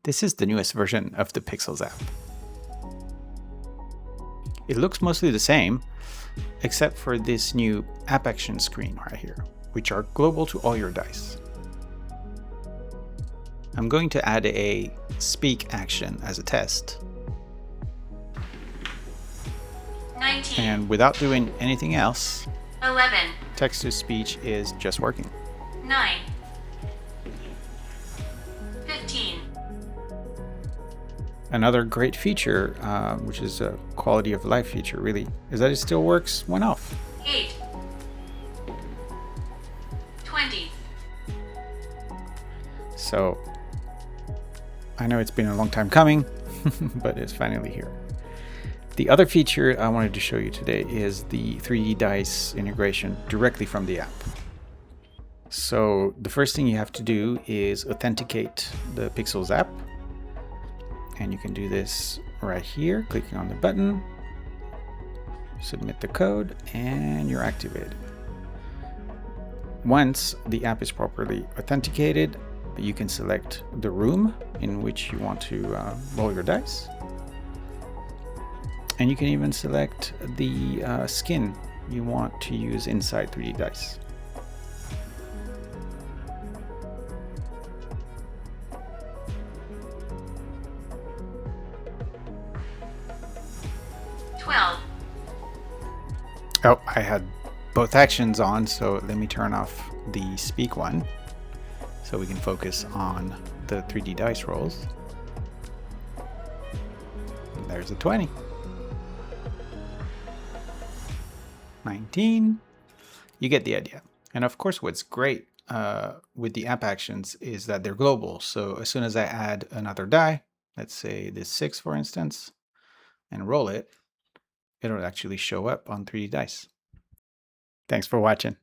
This is the newest version of the Pixels app. It looks mostly the same, except for this new app action screen right here, which are global to all your dice. I'm going to add a speak action as a test. 19. And without doing anything else, 11. text-to-speech is just working. 9. 15. Another great feature, which is a quality of life feature really, is that it still works when off. 8. 20. So I know it's been a long time coming, but it's finally here. The other feature I wanted to show you today is the 3DDice integration directly from the app. So the first thing you have to do is authenticate the Pixels app. And you can do this right here, clicking on the button, submit the code, and you're activated. Once the app is properly authenticated, you can select the room in which you want to roll your dice. And you can even select the skin you want to use inside 3DDice. Oh, I had both actions on, so let me turn off the speak one so we can focus on the 3DDice rolls. And there's a 20. 19. You get the idea. And of course, what's great with the app actions is that they're global. So as soon as I add another die, let's say this 6, for instance, and roll it, it'll actually show up on 3DDice. Thanks for watching.